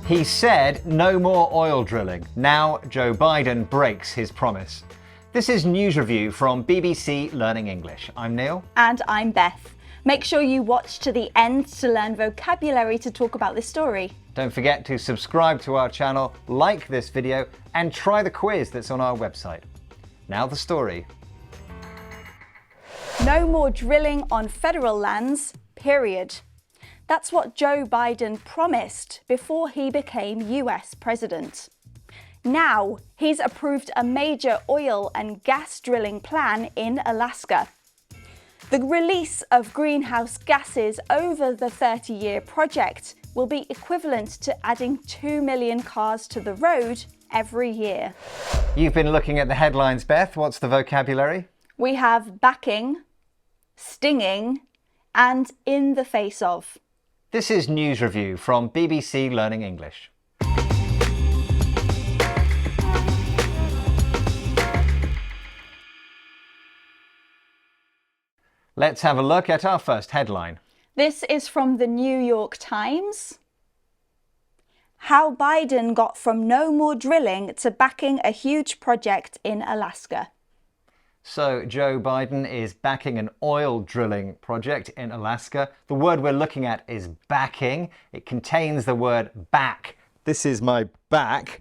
He said no more oil drilling. Now Joe Biden breaks his promise. This is News Review from BBC Learning English. I'm Neil. And I'm Beth. Make sure you watch to the end to learn vocabulary to talk about this story. Don't forget to subscribe to our channel, like this video, and try the quiz that's on our website. Now the story. No more drilling on federal lands, period. That's what Joe Biden promised before he became US president. Now, he's approved a major oil and gas drilling plan in Alaska. The release of greenhouse gases over the 30-year project will be equivalent to adding 2 million cars to the road every year. You've been looking at the headlines, Beth. What's the vocabulary? We have backing, stinging, and in the face of. This is News Review from BBC Learning English. Let's have a look at our first headline. This is from the New York Times. How Biden got from no more drilling to backing a huge project in Alaska. So Joe Biden is backing an oil drilling project in Alaska. The word we're looking at is backing. It contains the word back. This is my back.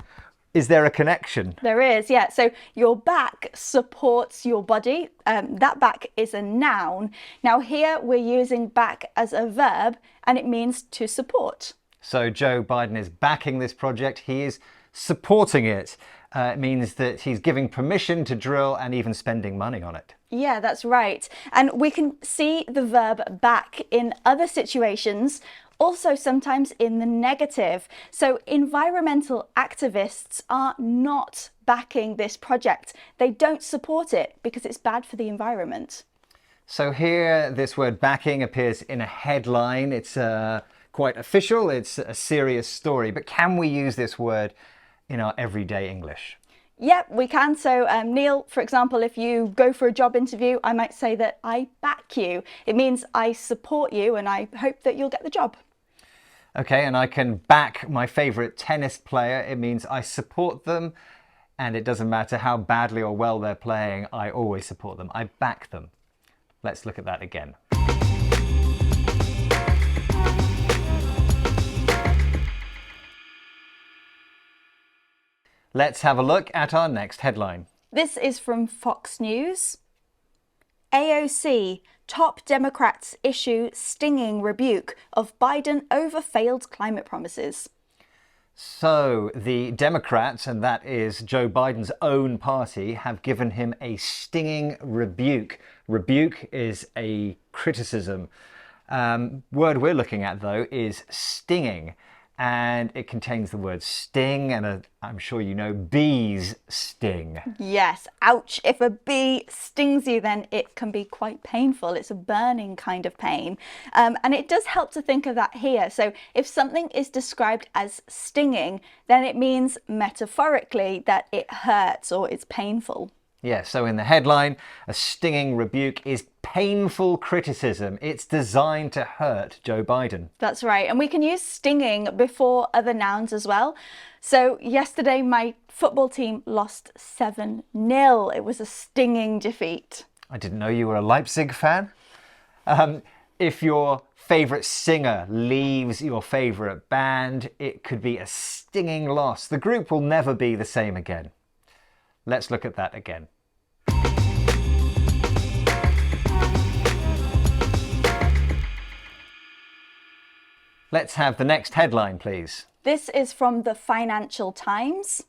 Is there a connection? There is, yeah. So your back supports your body. That back is a noun. Now here we're using back as a verb and it means to support. So Joe Biden is backing this project. He is supporting it. It means that he's giving permission to drill and even spending money on it. Yeah, that's right. And we can see the verb back in other situations, also sometimes in the negative. So environmental activists are not backing this project. They don't support it because it's bad for the environment. So here, this word backing appears in a headline. It's quite official. It's a serious story. But can we use this word in our everyday English? Yep, we can. So Neil, for example, if you go for a job interview, I might say that I back you. It means I support you and I hope that you'll get the job. Okay, and I can back my favourite tennis player. It means I support them, and it doesn't matter how badly or well they're playing, I always support them. I back them. Let's look at that again. Let's have a look at our next headline. This is from Fox News. AOC, top Democrats issue stinging rebuke of Biden over failed climate promises. So the Democrats, and that is Joe Biden's own party, have given him a stinging rebuke. Rebuke is a criticism. Word we're looking at, though, is stinging. And it contains the word sting, and I'm sure you know, bees sting. Yes, ouch. If a bee stings you, then it can be quite painful. It's a burning kind of pain. And it does help to think of that here. So if something is described as stinging, then it means metaphorically that it hurts or it's painful. Yeah, so in the headline, a stinging rebuke is painful criticism. It's designed to hurt Joe Biden. That's right. And we can use stinging before other nouns as well. So yesterday, my football team lost 7-0. It was a stinging defeat. I didn't know you were a Leipzig fan. If your favourite singer leaves your favourite band, it could be a stinging loss. The group will never be the same again. Let's look at that again. Let's have the next headline, please. This is from the Financial Times.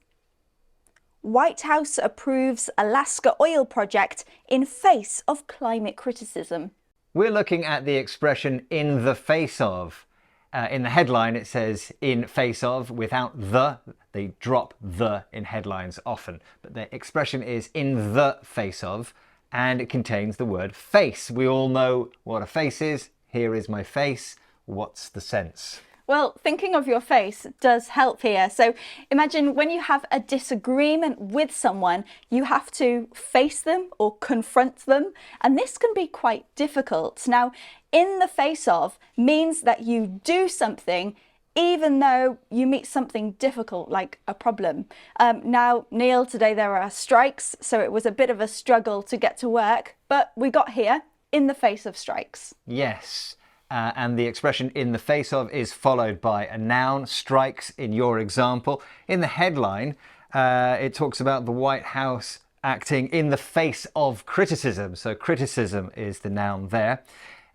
White House approves Alaska oil project in face of climate criticism. We're looking at the expression in the face of. In the headline, it says in face of without the. They drop the in headlines often, but the expression is in the face of, and it contains the word face. We all know what a face is. Here is my face. What's the sense? Well, thinking of your face does help here. So imagine when you have a disagreement with someone, you have to face them or confront them. And this can be quite difficult. Now, in the face of means that you do something even though you meet something difficult like a problem. Now, Neil, today there are strikes, so it was a bit of a struggle to get to work, but we got here in the face of strikes. Yes. And the expression in the face of is followed by a noun, strikes in your example. In the headline, it talks about the White House acting in the face of criticism. So criticism is the noun there.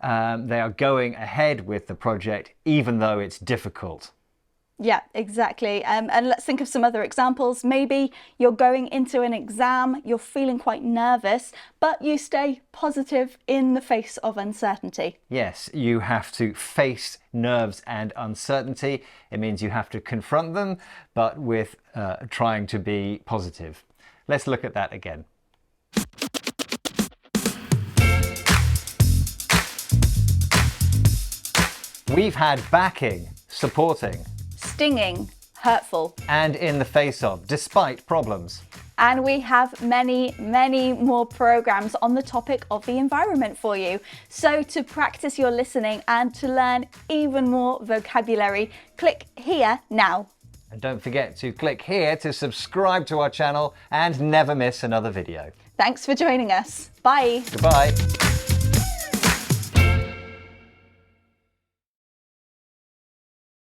They are going ahead with the project even though it's difficult. Yeah, exactly. And let's think of some other examples. Maybe you're going into an exam, you're feeling quite nervous, but you stay positive in the face of uncertainty. Yes, you have to face nerves and uncertainty. It means you have to confront them, but with trying to be positive. Let's look at that again. We've had backing, supporting, Stinging, hurtful. and in the face of, despite problems. And we have many, many more programs on the topic of the environment for you. So to practice your listening and to learn even more vocabulary, click here now. And don't forget to click here to subscribe to our channel and never miss another video. Thanks for joining us. Bye. Goodbye.